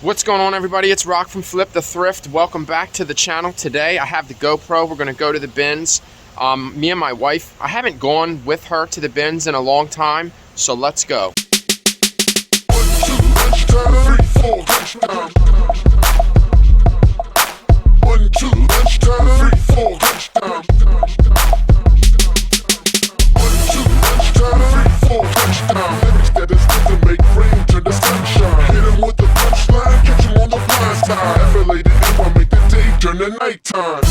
What's going on, everybody? It's Rock from Flip the Thrift. Welcome back to the channel. Today I have the GoPro. We're going to go to the bins. Me and my wife, I haven't gone with her to the bins in a long time, so let's go. Nighttime.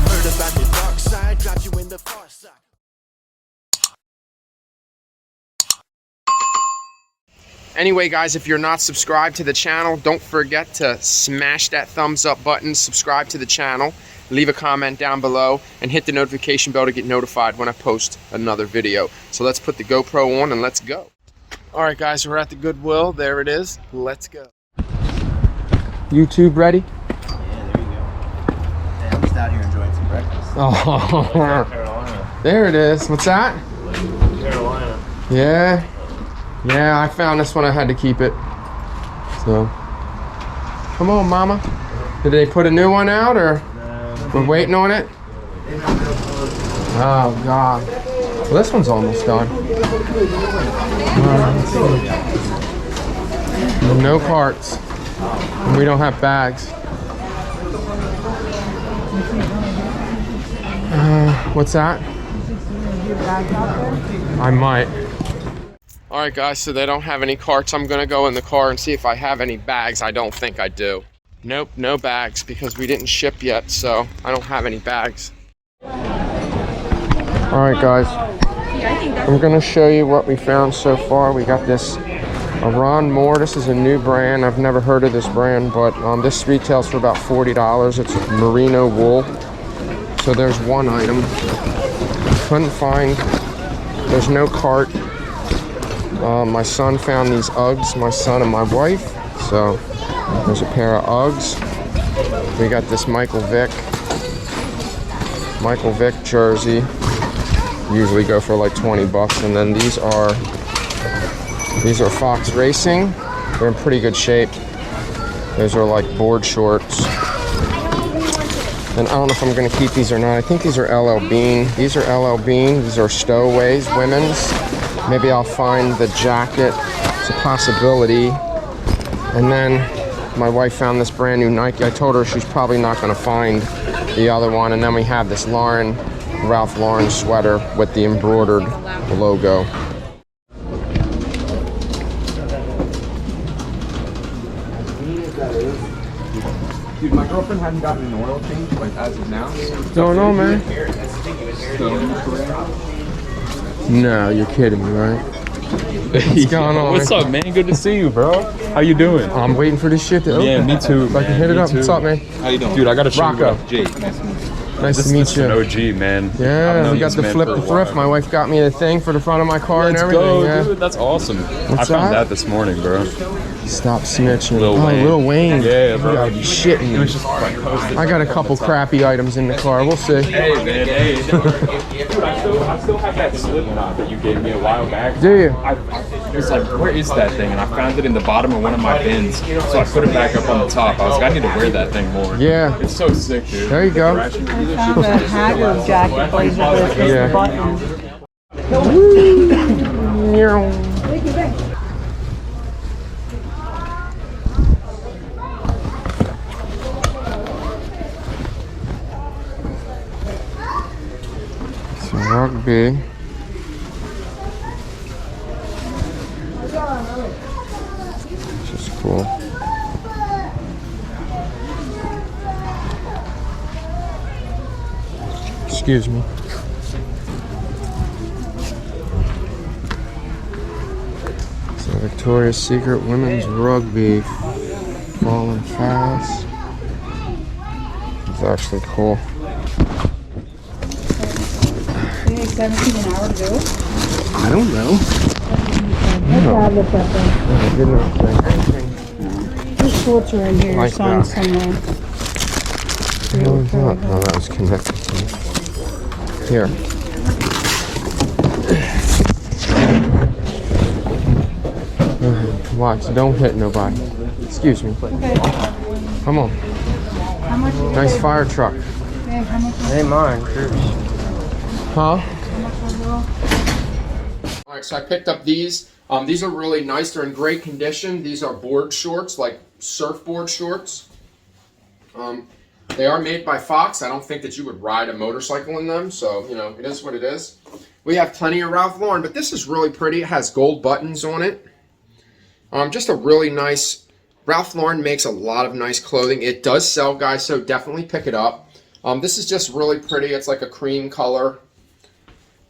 Heard about the dark side, dropped you in the far side. Anyway, guys, if you're not subscribed to the channel, don't forget to smash that thumbs up button, subscribe to the channel, leave a comment down below, and hit the notification bell to get notified when I post another video. So let's put the GoPro on and let's go. All right, guys, we're at the Goodwill. There it is. Let's go. YouTube ready? Yeah, there you go. Hey, I'm just out here enjoying some breakfast. Oh, Carolina. there it is. What's that? Carolina. Yeah. Yeah, I found this one. I had to keep it. So, come on, Mama. Did they put a new one out, or we're waiting on it? Oh God. Well, this one's almost done. No carts. And we don't have bags. What's that? I might. Alright, guys, so they don't have any carts. I'm gonna go in the car and see if I have any bags. I don't think I do. Nope, no bags because we didn't ship yet, so I don't have any bags. Alright, guys, I'm gonna show you what we found so far. We got this Ron Moore. This is a new brand. I've never heard of this brand, but this retails for about $40. It's merino wool. So there's one item. Couldn't find, there's no cart. My son found these Uggs, my son and my wife. So there's a pair of Uggs. We got this Michael Vick jersey. Usually go for like 20 bucks. And then these are Fox Racing. They're in pretty good shape. Those are like board shorts. And I don't know if I'm gonna keep these or not. I think these are LL Bean. These are LL Bean. These are stowaways, women's. Maybe I'll find the jacket. It's a possibility. And then my wife found this brand new Nike. I told her she's probably not gonna find the other one. And then we have this Ralph Lauren sweater with the embroidered logo. Dude, my girlfriend hadn't gotten an oil change, like, as of now. What's going on, man? No, you're kidding me, right? What's going on? What's up, man? Good to see you, bro. How you doing? I'm waiting for this shit to open. Yeah, me too. If I can hit it up. What's up, man? How you doing? Dude, I gotta show you Rocco. what Jake. Nice to meet you. An OG, man. Yeah, we got the Flip the Thrift. My wife got me the thing for the front of my car and everything. Go, yeah. dude. That's awesome. What's I found that? that this morning, bro. Stop snitching. Lil Wayne. Lil Wayne. Yeah, bro. You gotta be shitting It was me. just like posted. I got a couple crappy items in the car. We'll see. Hey, man. Hey. Dude, I still have that slip knot that you gave me a while back. Do you? I was like, where is that thing? And I found it in the bottom of one of my bins. So I put it back up on the top. I was like, I need to wear that thing more. Yeah. It's so sick, dude. There you go. I found a Haggard jacket blazer with his Yeah. buttons. It's rugby. Which is cool. Excuse me. So Victoria's Secret Women's Rugby. Falling fast. It's actually cool. You make 17 an hour to go? I don't know. I did not say anything. Your shorts are in here, your Like son's that. somewhere. What was that? Oh, that was connected to me. Here. Watch, don't hit nobody. Excuse me. Come on. How much is Nice fire truck. how much is Ain't mine, Cruz. Huh? it? All right, so I picked up these. These are really nice. They're in great condition. These are board shorts, like surfboard shorts. They are made by Fox. I don't think that you would ride a motorcycle in them, so, you know, it is what it is. We have plenty of Ralph Lauren, but this is really pretty. It has gold buttons on it. Just a really nice, Ralph Lauren makes a lot of nice clothing. It does sell, guys, so definitely pick it up. This is just really pretty. It's like a cream color.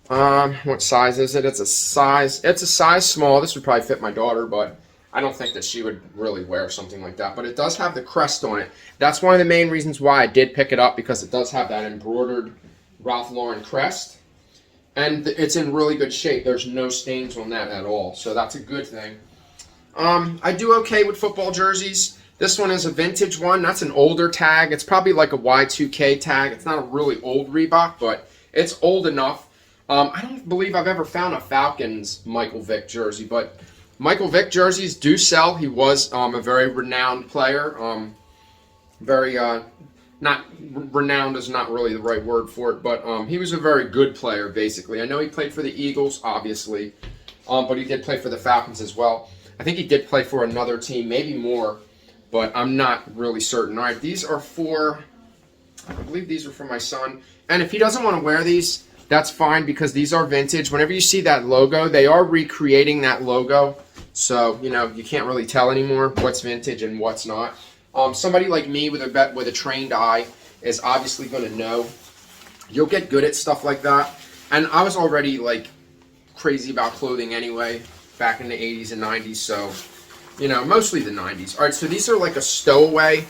What size is it? It's a size small. This would probably fit my daughter, but I don't think that she would really wear something like that. But it does have the crest on it. That's one of the main reasons why I did pick it up, because it does have that embroidered Ralph Lauren crest. And it's in really good shape. There's no stains on that at all. So that's a good thing. I do okay with football jerseys. This one is a vintage one. That's an older tag. It's probably like a Y2K tag. It's not a really old Reebok, but it's old enough. I don't believe I've ever found a Falcons Michael Vick jersey, but Michael Vick jerseys do sell. He was a very renowned player. Not renowned is not really the right word for it, but he was a very good player, basically. I know he played for the Eagles, obviously, but he did play for the Falcons as well. I think he did play for another team, maybe more, but I'm not really certain. All right, these are I believe these are for my son. And if he doesn't want to wear these, that's fine, because these are vintage. Whenever you see that logo, they are recreating that logo. So, you know, you can't really tell anymore what's vintage and what's not. Somebody like me with a trained eye is obviously going to know. You'll get good at stuff like that. And I was already, like, crazy about clothing anyway, back in the 80s and 90s. So, you know, mostly the 90s. All right, so these are like a stowaway.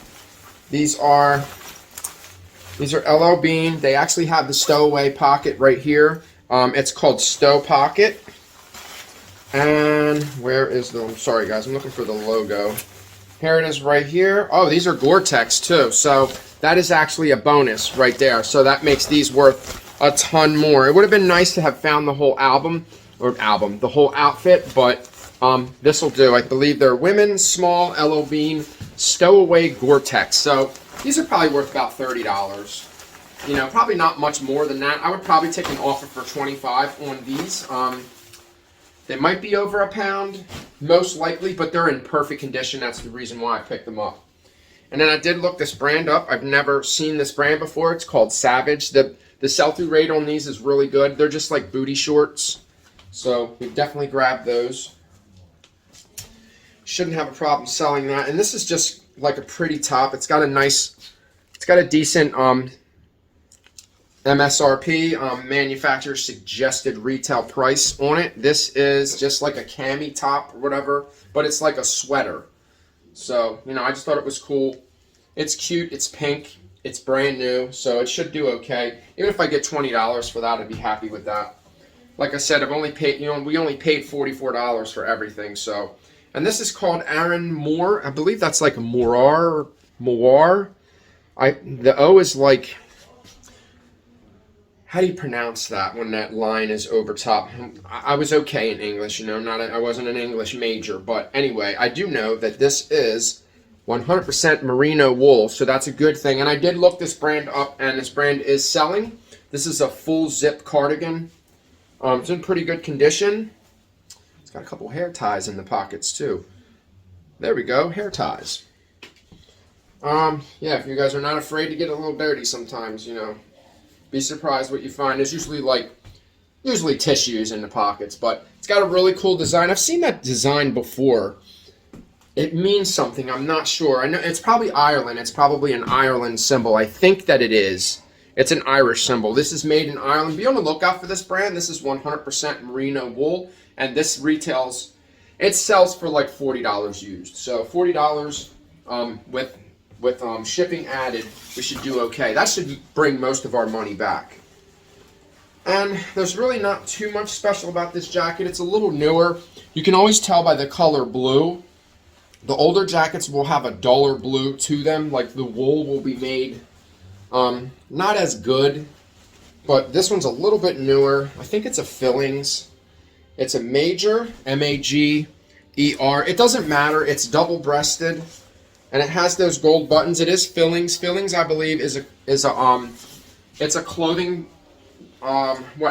These are LL Bean. They actually have the stowaway pocket right here. It's called Stow Pocket. And where is I'm sorry guys, I'm looking for the logo. Here it is right here. Oh, these are Gore-Tex too. So that is actually a bonus right there. So that makes these worth a ton more. It would have been nice to have found the whole the whole outfit, but this will do. I believe they're women's small LL Bean stowaway Gore-Tex. So these are probably worth about $30. You know, probably not much more than that. I would probably take an offer for $25 on these. They might be over a pound, most likely, but they're in perfect condition. That's the reason why I picked them up. And then I did look this brand up. I've never seen this brand before. It's called Savage. The sell-through rate on these is really good. They're just like booty shorts. So we definitely grab those. Shouldn't have a problem selling that. And this is just like a pretty top. It's got a decent MSRP, manufacturer suggested retail price on it. This is just like a cami top or whatever, but it's like a sweater. So, you know, I just thought it was cool. It's cute, it's pink, it's brand new, so it should do okay. Even if I get $20 for that, I'd be happy with that. Like I said, we only paid $44 for everything, so. And this is called Aaron Moore. I believe that's like a Moir. The O is like, how do you pronounce that when that line is over top? I was okay in English, you know, I wasn't an English major, but anyway, I do know that this is 100% merino wool, so that's a good thing. And I did look this brand up, and this brand is selling. This is a full zip cardigan. It's in pretty good condition. It's got a couple hair ties in the pockets too. There we go, hair ties. Yeah, if you guys are not afraid to get a little dirty sometimes, you know, be surprised what you find. There's usually tissues in the pockets, but it's got a really cool design. I've seen that design before. It means something. I'm not sure. I know it's probably Ireland. It's probably an Ireland symbol. I think that it is. It's an Irish symbol. This is made in Ireland. Be on the lookout for this brand. This is 100% merino wool, and this retails. It sells for like $40 used. So $40 with shipping added, we should do okay. That should bring most of our money back. And there's really not too much special about this jacket. It's a little newer. You can always tell by the color blue. The older jackets will have a duller blue to them. Like the wool will be made not as good but this one's a little bit newer. I think it's a fillings. It's a Major, M-A-G-E-R. It doesn't matter. It's double-breasted, and it has those gold buttons. It is fillings. Fillings, I believe, is a clothing,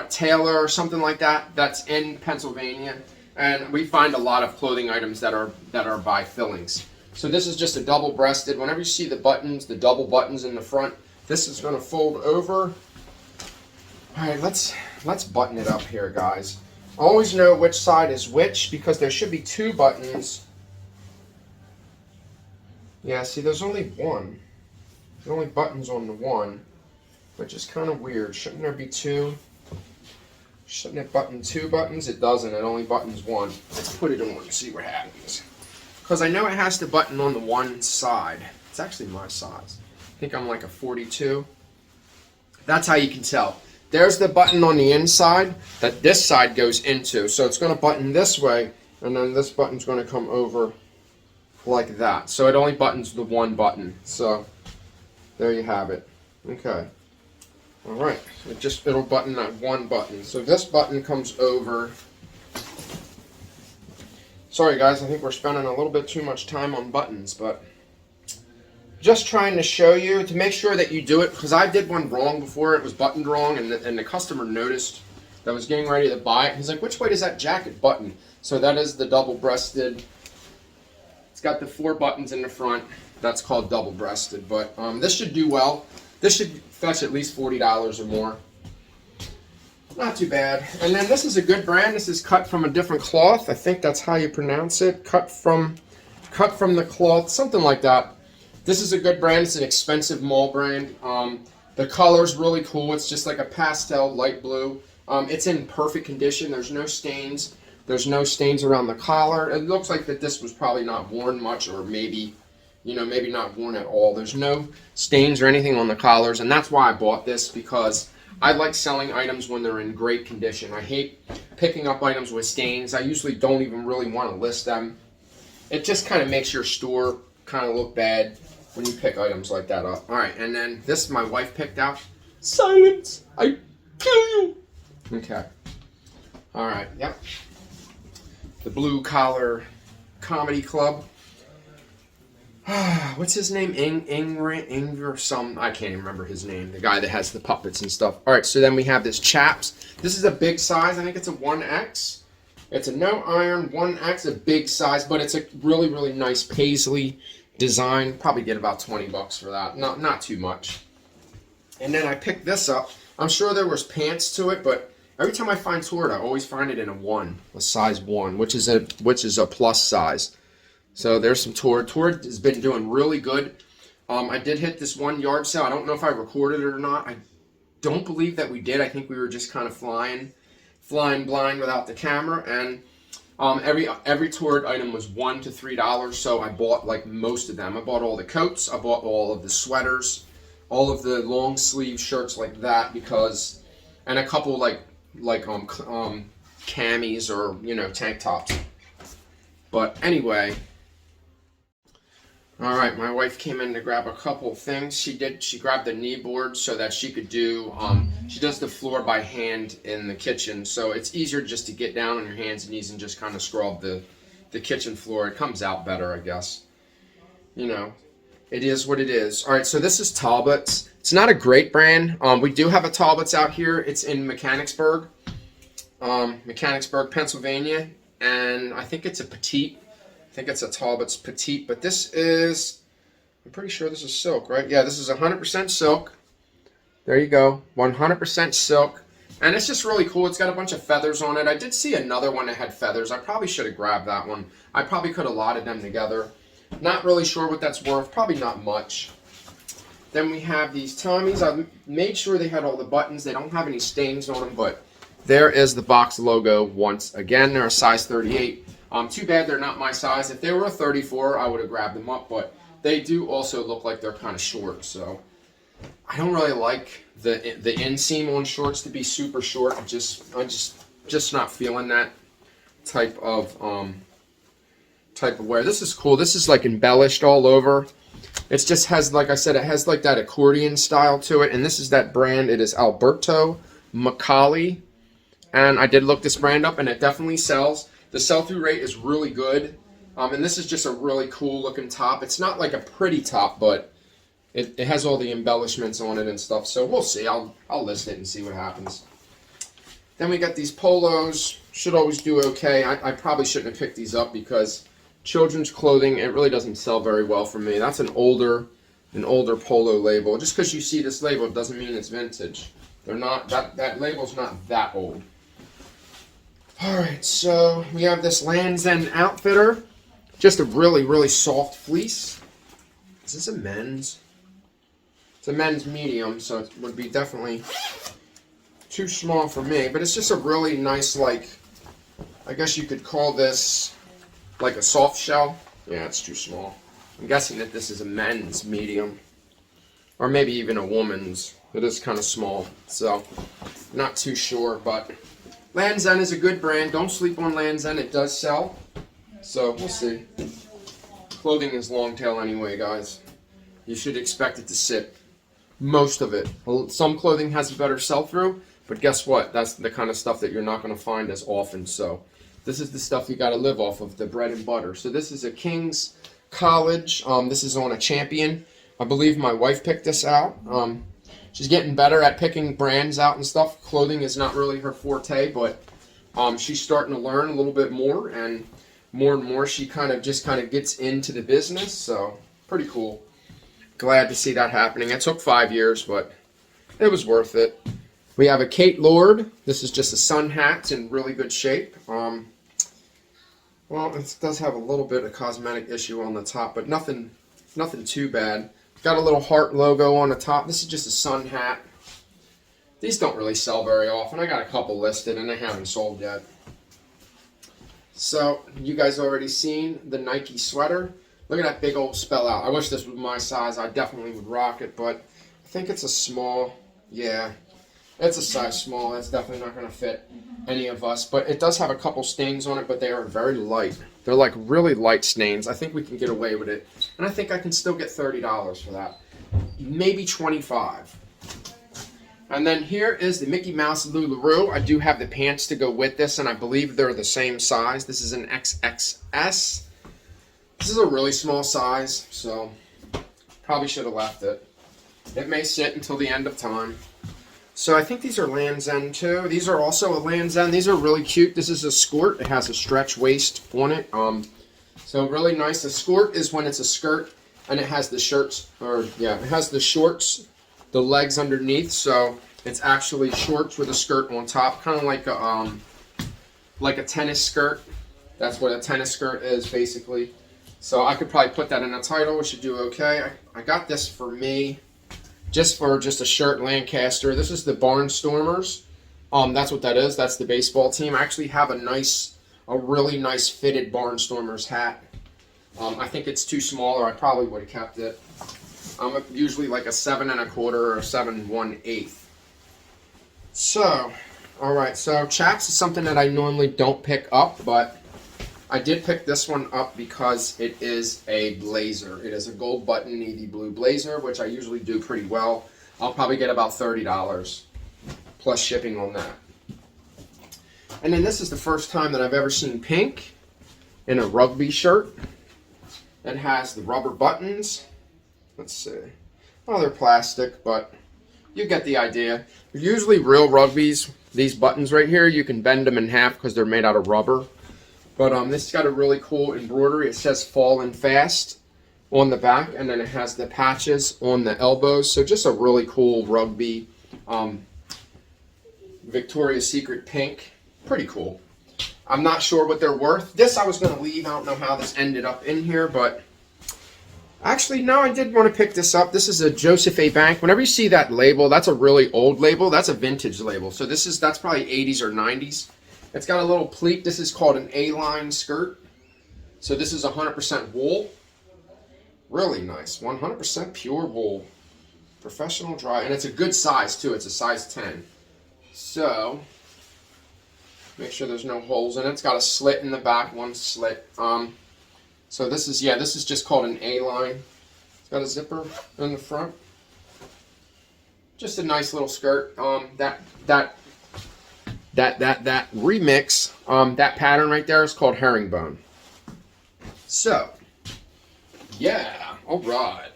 tailor or something like that. That's in Pennsylvania, and we find a lot of clothing items that are by fillings. So this is just a double-breasted. Whenever you see the buttons, the double buttons in the front, this is going to fold over. All right, let's button it up here, guys. Always know which side is which because there should be two buttons. Yeah, see, there's only one. There's only buttons on the one, which is kind of weird. Shouldn't there be two? Shouldn't it button two buttons? It doesn't. It only buttons one. Let's put it on and see what happens. Because I know it has to button on the one side. It's actually my size. I think I'm like a 42. That's how you can tell. There's the button on the inside that this side goes into. So it's going to button this way, and then this button's going to come over like that. So it only buttons the one button. So there you have it. Okay. All right. It'll button that one button. So this button comes over. Sorry guys, I think we're spending a little bit too much time on buttons, but just trying to show you to make sure that you do it, because I did one wrong before. It was buttoned wrong, and the customer noticed that I was getting ready to buy it. He's like, which way does that jacket button? So that is the double-breasted. It's got the 4 buttons in the front. That's called double-breasted, but this should do well. This should fetch at least $40 or more. Not too bad. And then this is a good brand. This is cut from a different cloth. I think that's how you pronounce it. Cut from the cloth, something like that. This is a good brand. It's an expensive mall brand. The color's really cool. It's just like a pastel light blue. It's in perfect condition. There's no stains. There's no stains around the collar. It looks like that this was probably not worn much, or maybe not worn at all. There's no stains or anything on the collars, and that's why I bought this, because I like selling items when they're in great condition. I hate picking up items with stains. I usually don't even really want to list them. It just kind of makes your store kind of look bad when you pick items like that up. All right, and then this my wife picked out. Silence! I kill you! Okay. All right, yep. The Blue Collar Comedy Club. What's his name? Ing or some, I can't even remember his name. The guy that has the puppets and stuff. All right, so then we have this Chaps. This is a big size. I think it's a 1X. It's a no iron 1X, a big size, but it's a really, really nice paisley design. Probably get about 20 bucks for that. Not too much. And then I picked this up. I'm sure there was pants to it, but every time I find Tord, I always find it in a size 1, which is a plus size. So there's some Tord. Tord has been doing really good. I did hit this one yard sale. I don't know if I recorded it or not. I don't believe that we did. I think we were just kind of flying blind without the camera. And every Tord item was $1 to $3. So I bought like most of them. I bought all the coats. I bought all of the sweaters, all of the long sleeve shirts like that, because, and a couple like camis or tank tops. But anyway. All right, my wife came in to grab a couple things. She grabbed the knee board so that she could do, she does the floor by hand in the kitchen. So it's easier just to get down on your hands and knees and just kind of scrub the kitchen floor. It comes out better, I guess. It is what it is. All right, so this is Talbot's. It's not a great brand. We do have a Talbot's out here. It's in Mechanicsburg, Pennsylvania. And I think it's a petite. I think it's a Talbot's petite, but this is, I'm pretty sure this is silk, right? Yeah, this is 100% silk. There you go, 100% silk. And it's just really cool. It's got a bunch of feathers on it. I did see another one that had feathers. I probably should have grabbed that one. I probably could have lotted them together. Not really sure what that's worth. Probably not much. Then we have these Tommies. I made sure they had all the buttons. They don't have any stains on them, but there is the box logo once again. They're a size 38. Too bad they're not my size. If they were a 34, I would have grabbed them up, but they do also look like they're kind of short, so I don't really like the inseam on shorts to be super short. I'm just not feeling that type of wear. This is cool. This is like embellished all over. It just has, like I said, it has like that accordion style to it. And this is that brand. It is Alberto Macaulay. And I did look this brand up, and it definitely sells. The sell-through rate is really good. And this is just a really cool looking top. It's not like a pretty top, but it has all the embellishments on it and stuff. So we'll see. I'll list it and see what happens. Then we got these polos. Should always do okay. I probably shouldn't have picked these up because children's clothing, it really doesn't sell very well for me. That's an older polo label. Just because you see this label doesn't mean it's vintage. They're not, that label's not that old. Alright, so we have this Land's End Outfitter. Just a really, really soft fleece. Is this a men's? It's a men's medium, so it would be definitely too small for me. But it's just a really nice, like, I guess you could call this like a soft shell. Yeah, it's too small. I'm guessing that this is a men's medium. Or maybe even a woman's. It is kind of small, so not too sure. But Land's End is a good brand. Don't sleep on Land's End. It does sell. So we'll see. Clothing is long tail anyway, guys. You should expect it to sit. Most of it. Some clothing has a better sell-through, but guess what? That's the kind of stuff that you're not going to find as often. So this is the stuff you got to live off of, the bread and butter. So this is a King's College. This is on a Champion. I believe my wife picked this out. She's getting better at picking brands out and stuff. Clothing is not really her forte, but she's starting to learn a little bit more, and more she kind of gets into the business. So pretty cool. Glad to see that happening. It took 5 years, but it was worth it. We have a Kate Lord. This is just a sun hat. It's in really good shape. Well, it does have a little bit of cosmetic issue on the top, but nothing too bad. Got a little heart logo on the top. This is just a sun hat. These don't really sell very often. I got a couple listed, and they haven't sold yet. So, you guys already seen the Nike sweater. Look at that big old spell out. I wish this was my size. I definitely would rock it, but I think it's a small. Yeah, it's a size small. It's definitely not going to fit any of us, but it does have a couple stains on it, but they are very light. They're like really light stains. I think we can get away with it, and I think I can still get $30 for that. Maybe $25. And then here is the Mickey Mouse LuLaRoe. I do have the pants to go with this, and I believe they're the same size. This is an XXS. This is a really small size, so probably should have left it. It may sit until the end of time. So I think these are Land's End too. These are also a Land's End. These are really cute. This is a skirt. It has a stretch waist on it. So really nice. The skirt is when it's a skirt, and it has the shirts, it has the shorts, the legs underneath. So it's actually shorts with a skirt on top, kind of like a tennis skirt. That's what a tennis skirt is basically. So I could probably put that in a title. We should do okay. I got this for me. Just a shirt, Lancaster. This is the Barnstormers. That's what that is. That's the baseball team. I actually have a really nice fitted Barnstormers hat. I think it's too small, or I probably would have kept it. I'm usually like a 7 1/4 or a 7 1/8. So, all right. So chaps is something that I normally don't pick up, but I did pick this one up because it is a blazer. It is a gold button navy blue blazer, which I usually do pretty well. I'll probably get about $30 plus shipping on that. And then this is the first time that I've ever seen pink in a rugby shirt. It has the rubber buttons. Let's see. Oh, they're plastic, but you get the idea. Usually real rugbies, these buttons right here, you can bend them in half because they're made out of rubber. But this has got a really cool embroidery. It says "Falling Fast" on the back, and then it has the patches on the elbows. So just a really cool rugby Victoria's Secret pink. Pretty cool. I'm not sure what they're worth. This I was going to leave. I don't know how this ended up in here, but actually, no, I did want to pick this up. This is a Joseph A. Bank. Whenever you see that label, that's a really old label. That's a vintage label. So that's probably 80s or 90s. It's got a little pleat. This is called an A-line skirt. So this is 100% wool. Really nice. 100% pure wool. Professional dry. And it's a good size too. It's a size 10. So make sure there's no holes in it. It's got a slit in the back, one slit. So this is just called an A-line. It's got a zipper in the front. Just a nice little skirt. That remix, that pattern right there is called herringbone. So, yeah, all right.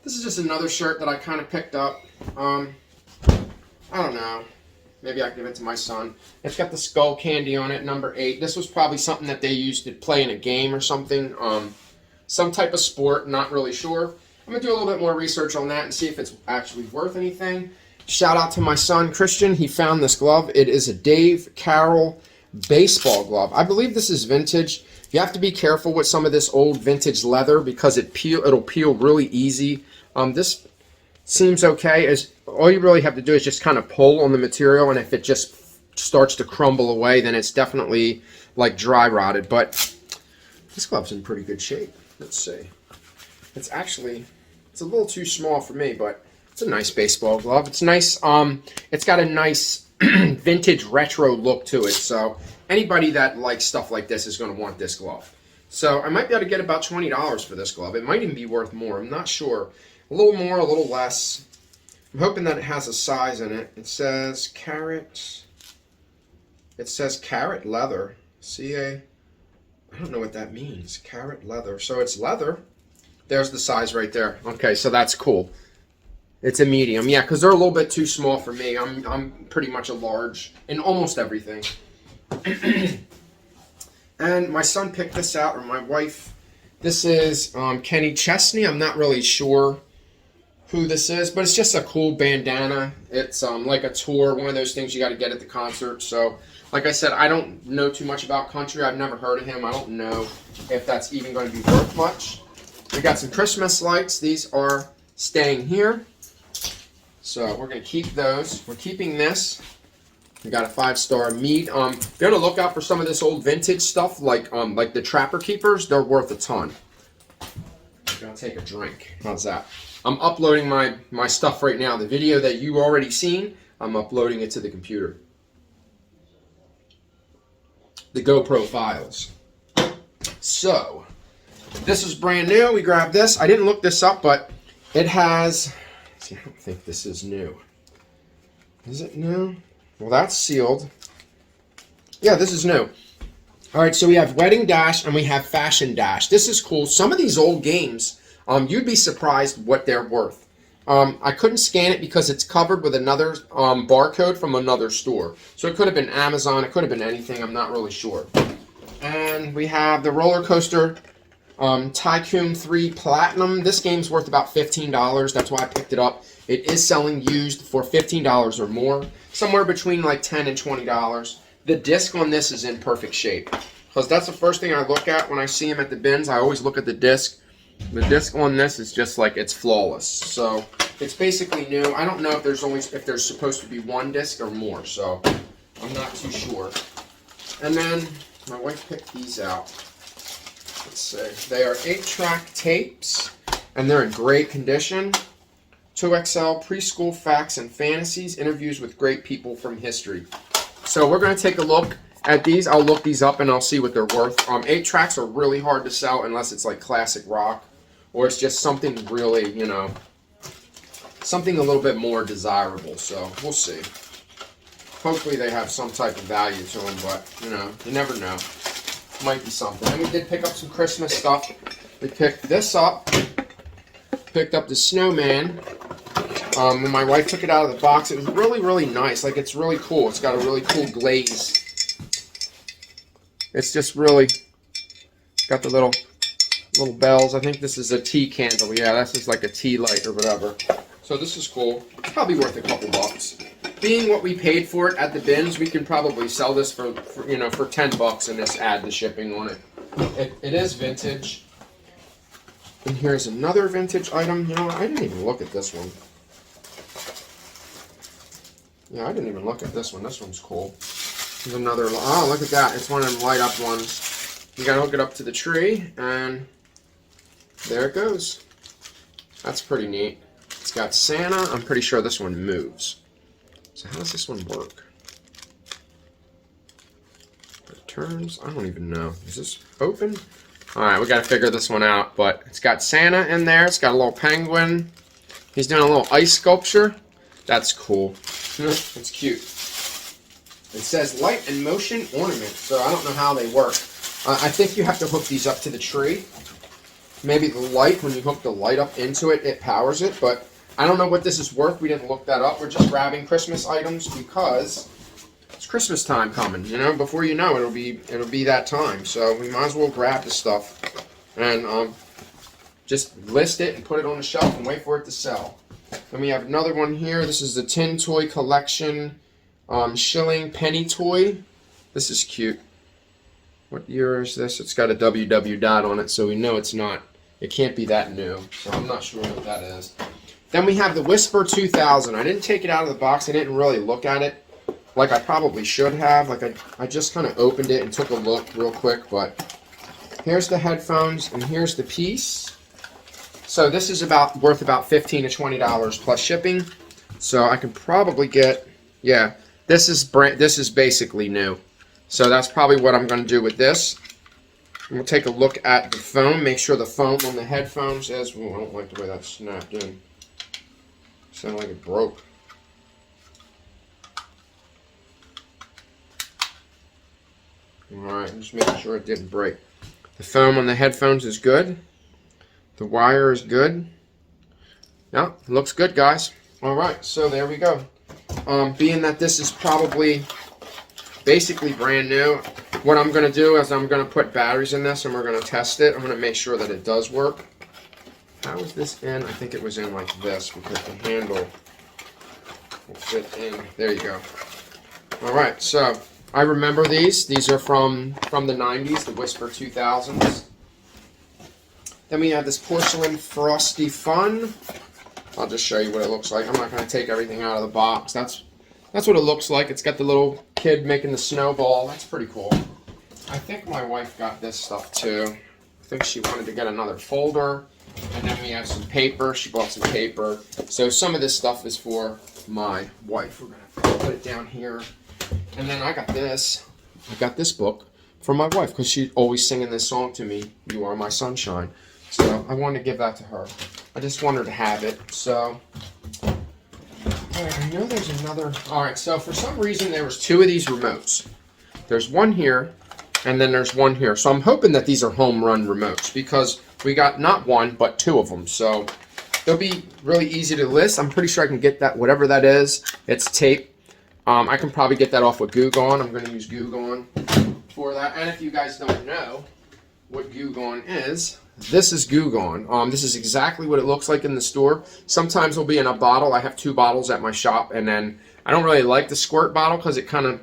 This is just another shirt that I kind of picked up. I don't know. Maybe I can give it to my son. It's got the skull candy on it, number 8. This was probably something that they used to play in a game or something. Some type of sport, not really sure. I'm going to do a little bit more research on that and see if it's actually worth anything. Shout out to my son, Christian. He found this glove. It is a Dave Carroll baseball glove. I believe this is vintage. You have to be careful with some of this old vintage leather because it'll peel really easy. This seems okay. All you really have to do is just kind of pull on the material, and if it just starts to crumble away, then it's definitely like dry rotted. But this glove's in pretty good shape. Let's see. It's a little too small for me, but it's a nice baseball glove. It's nice. It's got a nice vintage retro look to it. So anybody that likes stuff like this is going to want this glove. So I might be able to get about $20 for this glove. It might even be worth more. I'm not sure. A little more, a little less. I'm hoping that it has a size in it. It says carrot. It says carrot leather. I don't know what that means. Carrot leather. So it's leather. There's the size right there. Okay, so that's cool. It's a medium. Yeah, because they're a little bit too small for me. I'm pretty much a large in almost everything. And my son picked this out, or my wife. This is Kenny Chesney. I'm not really sure who this is, but it's just a cool bandana. It's like a tour, one of those things you got to get at the concert. So, like I said, I don't know too much about country. I've never heard of him. I don't know if that's even going to be worth much. We got some Christmas lights. These are staying here. So we're going to keep those. We're keeping this. We got a 5-star mead. Be on the lookout for some of this old vintage stuff, like the Trapper Keepers. They're worth a ton. I'm going to take a drink. How's that? I'm uploading my stuff right now. The video that you already seen, I'm uploading it to the computer. The GoPro files. So, this is brand new. We grabbed this. I didn't look this up, but it has... See, I don't think this is new. Is it new? Well, that's sealed. Yeah, this is new. All right, so we have Wedding Dash and we have Fashion Dash. This is cool. Some of these old games, you'd be surprised what they're worth. I couldn't scan it because it's covered with another barcode from another store. So it could have been Amazon. It could have been anything. I'm not really sure. And we have the Roller Coaster Tycoon 3 Platinum. This game's worth about $15. That's why I picked it up. It is selling used for $15 or more. Somewhere between like $10 and $20. The disc on this is in perfect shape. Because that's the first thing I look at when I see them at the bins. I always look at the disc. The disc on this is just like, it's flawless. So it's basically new. I don't know if there's supposed to be one disc or more. So I'm not too sure. And then my wife picked these out. Let's see. They are 8-track tapes, and they're in great condition. 2XL preschool facts and fantasies, interviews with great people from history. So we're going to take a look at these. I'll look these up and I'll see what they're worth. 8 tracks are really hard to sell unless it's like classic rock, or it's just something really, you know, something a little bit more desirable. So we'll see. Hopefully they have some type of value to them, but you know, you never know. Might be something. And we did pick up some Christmas stuff. We picked this up. Picked up the snowman. When my wife took it out of the box, it was really, really nice. Like, it's really cool. It's got a really cool glaze. It's just really got the little bells. I think this is a tea candle. Yeah, this is like a tea light or whatever. So this is cool. It's probably worth a couple bucks. Being what we paid for it at the bins, we can probably sell this for you know, for $10 and just add the shipping on it. It is vintage. And here's another vintage item. You know, I didn't even look at this one. Yeah, I didn't even look at this one. This one's cool. There's another. Oh, look at that. It's one of them light up ones. You gotta hook it up to the tree, and there it goes. That's pretty neat. It's got Santa. I'm pretty sure this one moves. So how does this one work? It turns. I don't even know. Is this open? Alright, we gotta figure this one out, but it's got Santa in there, it's got a little penguin. He's doing a little ice sculpture. That's cool. It's cute. It says light and motion ornament, so I don't know how they work. I think you have to hook these up to the tree. Maybe the light, when you hook the light up into it, it powers it, but I don't know what this is worth. We didn't look that up. We're just grabbing Christmas items because it's Christmas time coming, you know. Before you know, it'll be that time. So we might as well grab the stuff and just list it and put it on the shelf and wait for it to sell. Then we have another one here. This is the Tin Toy Collection Shilling Penny Toy. This is cute. What year is this? It's got a WW dot on it, so we know it's not. It can't be that new. So I'm not sure what that is. Then we have the Whisper 2000. I didn't take it out of the box. I didn't really look at it like I probably should have. Like I just kind of opened it and took a look real quick. But here's the headphones and here's the piece. So this is worth about $15 to $20 plus shipping. So I can probably get, yeah, this is basically new. So that's probably what I'm going to do with this. And we'll take a look at the foam. Make sure the foam on the headphones is. Ooh, I don't like the way that snapped in. Sounded like it broke. Alright, just making sure it didn't break. The foam on the headphones is good. The wire is good. Yeah, looks good, guys. Alright, so there we go. Being that this is probably basically brand new, what I'm going to do is I'm going to put batteries in this and we're going to test it. I'm going to make sure that it does work. How is this in? I think it was in like this because the handle will fit in. There you go. Alright, so I remember these. These are from the 90s, the Whisper 2000s. Then we have this Porcelain Frosty Fun. I'll just show you what it looks like. I'm not going to take everything out of the box. That's what it looks like. It's got the little kid making the snowball. That's pretty cool. I think my wife got this stuff too. I think she wanted to get another folder. And then we have some paper. She bought some paper. So some of this stuff is for my wife. We're going to put it down here. And then I got this. I got this book for my wife because she's always singing this song to me, You Are My Sunshine. So I wanted to give that to her. I just want her to have it. So I know there's another. Alright, so for some reason there was two of these remotes. There's one here, and then there's one here. So I'm hoping that these are home run remotes because we got not one, but two of them. So they'll be really easy to list. I'm pretty sure I can get that, whatever that is. It's tape. I can probably get that off with Goo Gone. I'm going to use Goo Gone for that. And if you guys don't know what Goo Gone is, this is Goo Gone. This is exactly what it looks like in the store. Sometimes it'll be in a bottle. I have 2 bottles at my shop, and then I don't really like the squirt bottle because it kind of,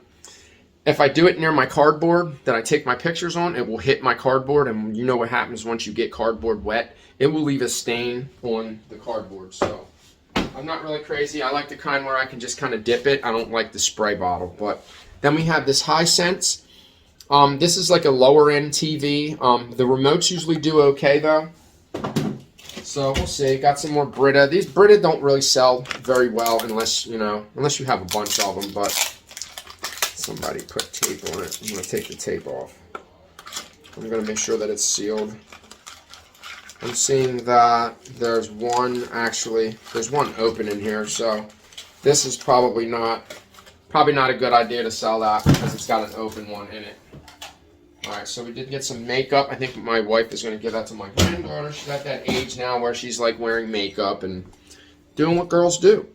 if I do it near my cardboard that I take my pictures on, it will hit my cardboard, and you know what happens once you get cardboard wet. It will leave a stain on the cardboard. So I'm not really crazy. I like the kind where I can just kind of dip it. I don't like the spray bottle. But then we have this Hisense. This is like a lower end TV. The remotes usually do okay though. So we'll see. Got some more Brita. These Brita don't really sell very well unless you have a bunch of them. But somebody put tape on it. I'm gonna take the tape off. I'm gonna make sure that it's sealed. I'm seeing that there's one open in here. So this is probably not a good idea to sell that because it's got an open one in it. Alright, so we did get some makeup. I think my wife is going to give that to my granddaughter. She's at that age now where she's like wearing makeup and doing what girls do.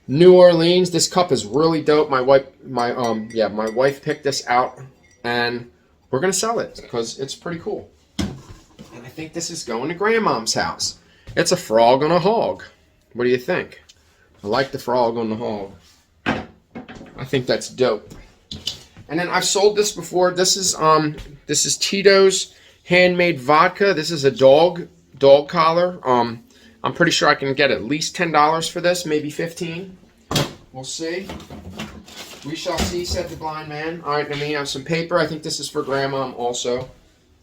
New Orleans, this cup is really dope. My wife picked this out and we're going to sell it because it's pretty cool. And I think this is going to Grandmom's house. It's a frog on a hog. What do you think? I like the frog on the hog. I think that's dope. And then I've sold this before. This is Tito's handmade vodka. This is a dog collar. I'm pretty sure I can get at least $10 for this, maybe $15. We'll see. We shall see, said the blind man. All right, then we have some paper. I think this is for Grandmom also.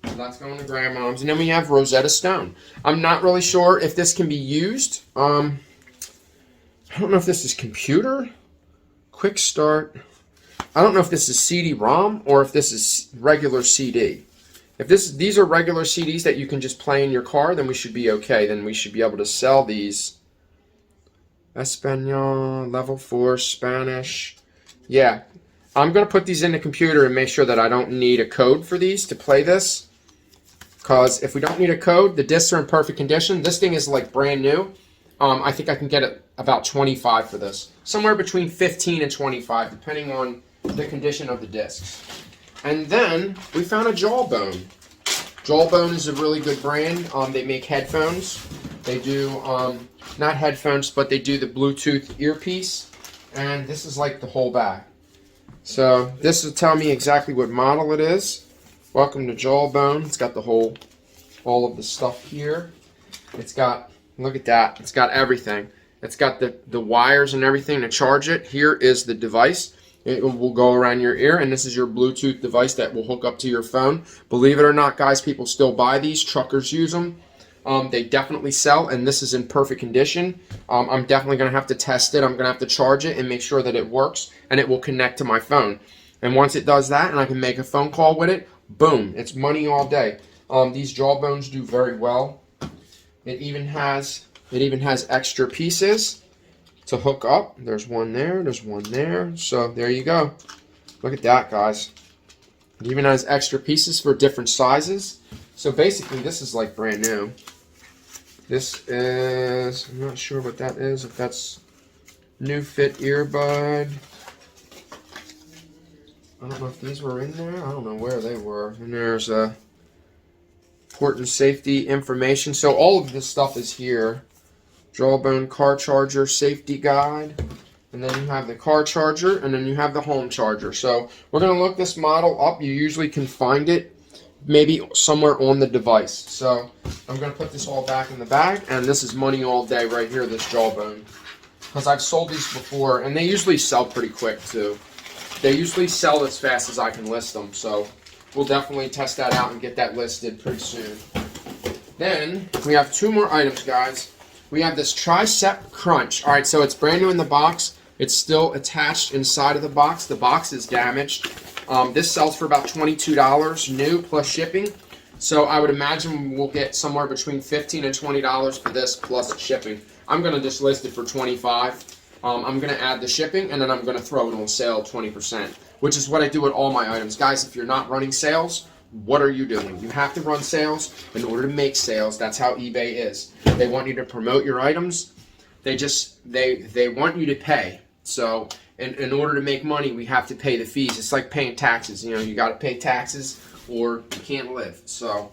So that's going to Grandmom's. And then we have Rosetta Stone. I'm not really sure if this can be used. I don't know if this is computer. Quick start. I don't know if this is CD-ROM or if this is regular CD. If these are regular CDs that you can just play in your car, then we should be okay. Then we should be able to sell these. Espanol, level 4, Spanish. Yeah, I'm going to put these in the computer and make sure that I don't need a code for these to play this. Because if we don't need a code, the discs are in perfect condition. This thing is like brand new. I think I can get it about 25 for this. Somewhere between 15 and 25, depending on the condition of the discs. And then we found a Jawbone. Jawbone is a really good brand. They make headphones. They do, not headphones, but they do the Bluetooth earpiece. And this is like the whole back. So this will tell me exactly what model it is. Welcome to Jawbone. It's got the whole, all of the stuff here. It's got, look at that. It's got everything. It's got the wires and everything to charge it. Here is the device. It will go around your ear, and this is your Bluetooth device that will hook up to your phone. Believe it or not, guys, people still buy these. Truckers use them. They definitely sell, and this is in perfect condition. I'm definitely going to have to test it. I'm going to have to charge it and make sure that it works, and it will connect to my phone. And once it does that, and I can make a phone call with it, boom, it's money all day. These Jawbones do very well. It even has extra pieces to hook up. There's one there, there's one there. So there you go. Look at that, guys. It even has extra pieces for different sizes. So basically, this is like brand new. This is, I'm not sure what that is, if that's new fit earbud. I don't know if these were in there. I don't know where they were. And there's a port and safety information. So all of this stuff is here. Jawbone car charger safety guide. And then you have the car charger, and then you have the home charger. So we're going to look this model up. You usually can find it maybe somewhere on the device. So I'm going to put this all back in the bag, and this is money all day right here, this Jawbone. Because I've sold these before, and they usually sell pretty quick too. They usually sell as fast as I can list them, so we'll definitely test that out and get that listed pretty soon. Then we have two more items, guys. We have this Tricep Crunch. All right, so it's brand new in the box. It's still attached inside of the box. The box is damaged. This sells for about $22 new plus shipping. So I would imagine we'll get somewhere between $15 and $20 for this plus shipping. I'm going to just list it for $25. I'm going to add the shipping, and then I'm going to throw it on sale 20%, which is what I do with all my items. Guys, if you're not running sales, what are you doing? You have to run sales in order to make sales. That's how eBay is. They want you to promote your items. They want you to pay. So in order to make money, we have to pay the fees. It's like paying taxes. You know, you got to pay taxes or you can't live. So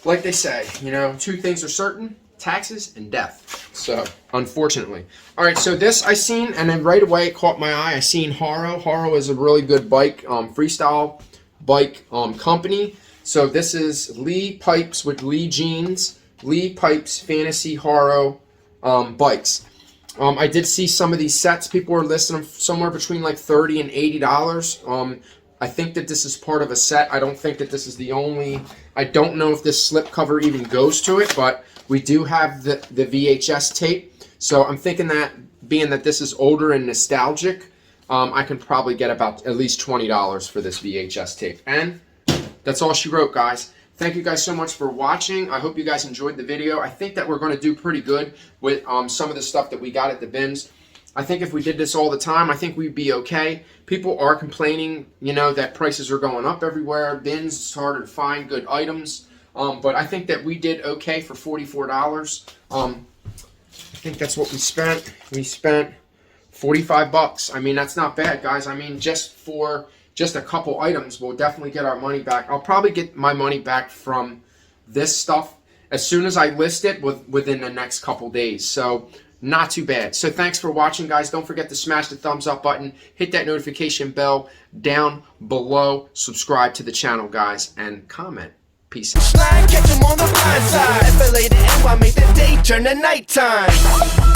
like they say, you know, two things are certain: taxes and death. So unfortunately. All right, so this I seen, and then right away it caught my eye. I seen Haro. Haro is a really good bike, freestyle bike company. So this is Lee Pipes with Lee Jeans, Lee Pipes Fantasy Haro bikes. I did see some of these sets. People were listing them somewhere between like $30 and $80. I think that this is part of a set. I don't think that this is the only. I don't know if this slipcover even goes to it, but we do have the VHS tape. So I'm thinking that being that this is older and nostalgic, I can probably get about at least $20 for this VHS tape. And that's all she wrote, guys. Thank you guys so much for watching. I hope you guys enjoyed the video. I think that we're going to do pretty good with some of the stuff that we got at the bins. I think if we did this all the time, I think we'd be okay. People are complaining, you know, that prices are going up everywhere. Bins, it's harder to find good items. But I think that we did okay for $44. I think that's what we spent. We spent 45 bucks. I mean, that's not bad, guys. I mean, just for just a couple items, we'll definitely get our money back. I'll probably get my money back from this stuff as soon as I list it within the next couple days. So not too bad. So thanks for watching, guys. Don't forget to smash the thumbs up button, hit that notification bell down below, subscribe to the channel, guys, and comment. Peace out. Catch 'em on the blind side. If I lay the M, I make the day turn to nighttime.